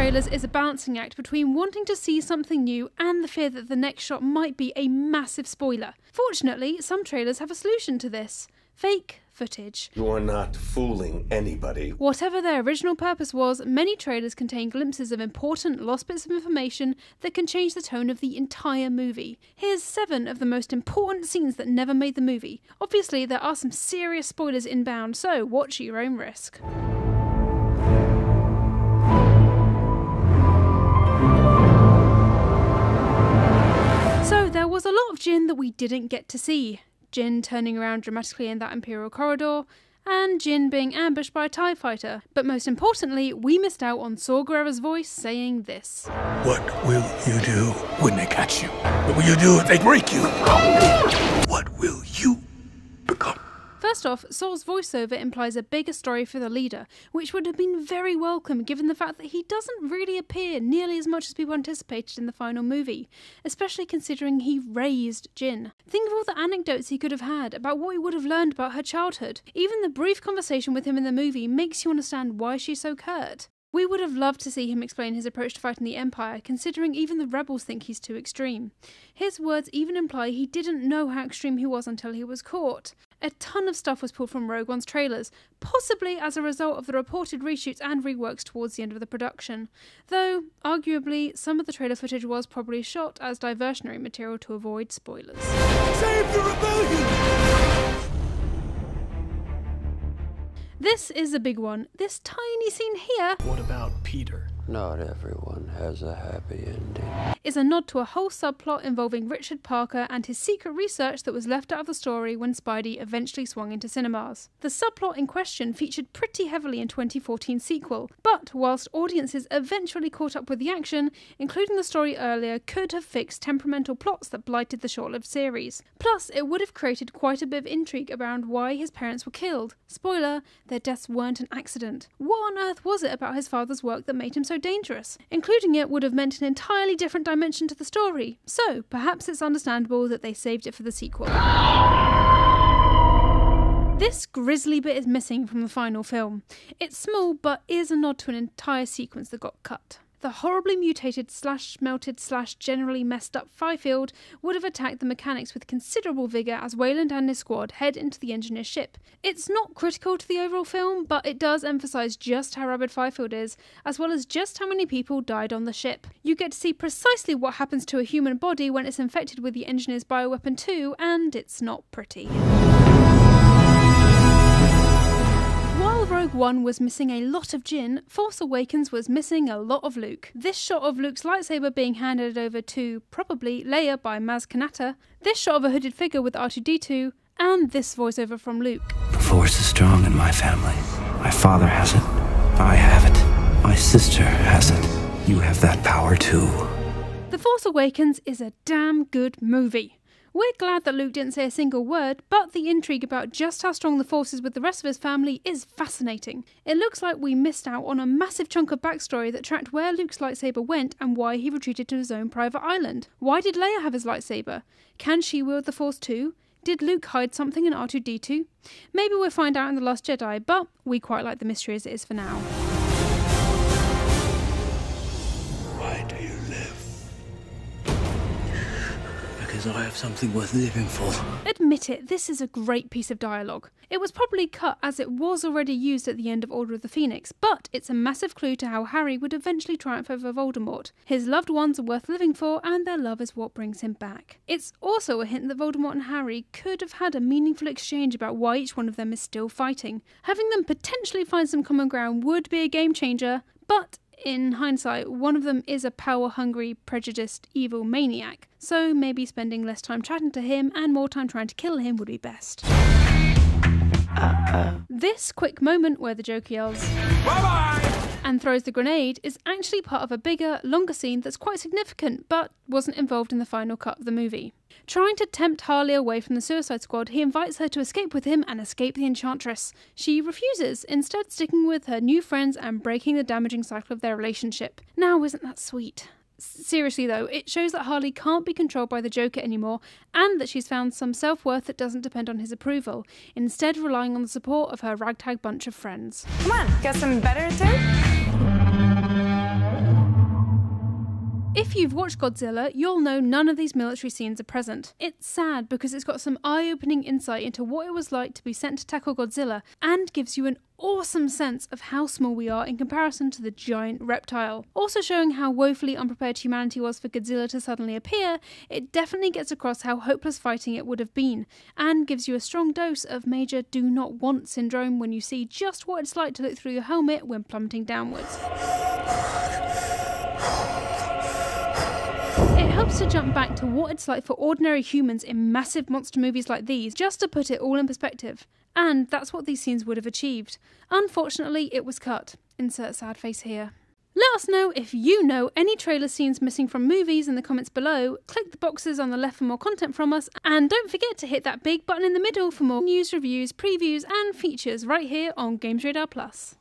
trailers is a balancing act between wanting to see something new and the fear that the next shot might be a massive spoiler. Fortunately, some trailers have a solution to this: fake footage. You are not fooling anybody. Whatever their original purpose was, many trailers contain glimpses of important lost bits of information that can change the tone of the entire movie. Here's 7 of the most important scenes that never made the movie. Obviously, there are some serious spoilers inbound, so watch at your own risk. So there was a lot of Jin that we didn't get to see. Jin turning around dramatically in that Imperial corridor, and Jin being ambushed by a TIE fighter. But most importantly, we missed out on Saw Gerrera's voice saying this. What will you do when they catch you? What will you do if they break you? What will you become? First off, Saw's voiceover implies a bigger story for the leader, which would have been very welcome given the fact that he doesn't really appear nearly as much as people anticipated in the final movie, especially considering he raised Jin. Think of all the anecdotes he could have had about what he would have learned about her childhood. Even the brief conversation with him in the movie makes you understand why she's so curt. We would have loved to see him explain his approach to fighting the Empire, considering even the rebels think he's too extreme. His words even imply he didn't know how extreme he was until he was caught. A ton of stuff was pulled from Rogue One's trailers, possibly as a result of the reported reshoots and reworks towards the end of the production. Though, arguably, some of the trailer footage was probably shot as diversionary material to avoid spoilers. Save the rebellion! This is a big one. This tiny scene here What about Peter? Not everyone has a happy ending. is a nod to a whole subplot involving Richard Parker and his secret research that was left out of the story when Spidey eventually swung into cinemas. The subplot in question featured pretty heavily in 2014's sequel, but whilst audiences eventually caught up with the action, including the story earlier could have fixed temperamental plots that blighted the short-lived series. Plus, it would have created quite a bit of intrigue around why his parents were killed. Spoiler, their deaths weren't an accident. What on earth was it about his father's work that made him so dangerous? Including it would have meant an entirely different dimension to the story, so perhaps it's understandable that they saved it for the sequel. This grisly bit is missing from the final film. It's small, but is a nod to an entire sequence that got cut. The horribly mutated / melted / generally messed up Fifield would have attacked the mechanics with considerable vigour as Wayland and his squad head into the engineer's ship. It's not critical to the overall film, but it does emphasise just how rabid Fifield is, as well as just how many people died on the ship. You get to see precisely what happens to a human body when it's infected with the engineer's bioweapon too, and it's not pretty. While Rogue One was missing a lot of Jin, Force Awakens was missing a lot of Luke. This shot of Luke's lightsaber being handed over to, probably, Leia by Maz Kanata, this shot of a hooded figure with R2-D2, and this voiceover from Luke. The Force is strong in my family. My father has it. I have it. My sister has it. You have that power too. The Force Awakens is a damn good movie. We're glad that Luke didn't say a single word, but the intrigue about just how strong the Force is with the rest of his family is fascinating. It looks like we missed out on a massive chunk of backstory that tracked where Luke's lightsaber went and why he retreated to his own private island. Why did Leia have his lightsaber? Can she wield the Force too? Did Luke hide something in R2-D2? Maybe we'll find out in The Last Jedi, but we quite like the mystery as it is for now. Why do you live? Because I have something worth living for. Admit it, this is a great piece of dialogue. It was probably cut as it was already used at the end of Order of the Phoenix, but it's a massive clue to how Harry would eventually triumph over Voldemort. His loved ones are worth living for, and their love is what brings him back. It's also a hint that Voldemort and Harry could have had a meaningful exchange about why each one of them is still fighting. Having them potentially find some common ground would be a game changer, but in hindsight, one of them is a power-hungry, prejudiced, evil maniac, so maybe spending less time chatting to him and more time trying to kill him would be best. This quick moment where the Joker yells, "Bye-bye!" and throws the grenade is actually part of a bigger, longer scene that's quite significant, but wasn't involved in the final cut of the movie. Trying to tempt Harley away from the Suicide Squad, he invites her to escape with him and escape the Enchantress. She refuses, instead sticking with her new friends and breaking the damaging cycle of their relationship. Now, isn't that sweet? Seriously though, it shows that Harley can't be controlled by the Joker anymore, and that she's found some self-worth that doesn't depend on his approval, instead relying on the support of her ragtag bunch of friends. Come on, got some better to do? If you've watched Godzilla, you'll know none of these military scenes are present. It's sad because it's got some eye-opening insight into what it was like to be sent to tackle Godzilla, and gives you an awesome sense of how small we are in comparison to the giant reptile. Also showing how woefully unprepared humanity was for Godzilla to suddenly appear, it definitely gets across how hopeless fighting it would have been, and gives you a strong dose of major do not want syndrome when you see just what it's like to look through your helmet when plummeting downwards. It helps to jump back to what it's like for ordinary humans in massive monster movies like these, just to put it all in perspective. And that's what these scenes would have achieved. Unfortunately, it was cut. Insert sad face here. Let us know if you know any trailer scenes missing from movies in the comments below. Click the boxes on the left for more content from us, and don't forget to hit that big button in the middle for more news, reviews, previews and features right here on Games Radar Plus.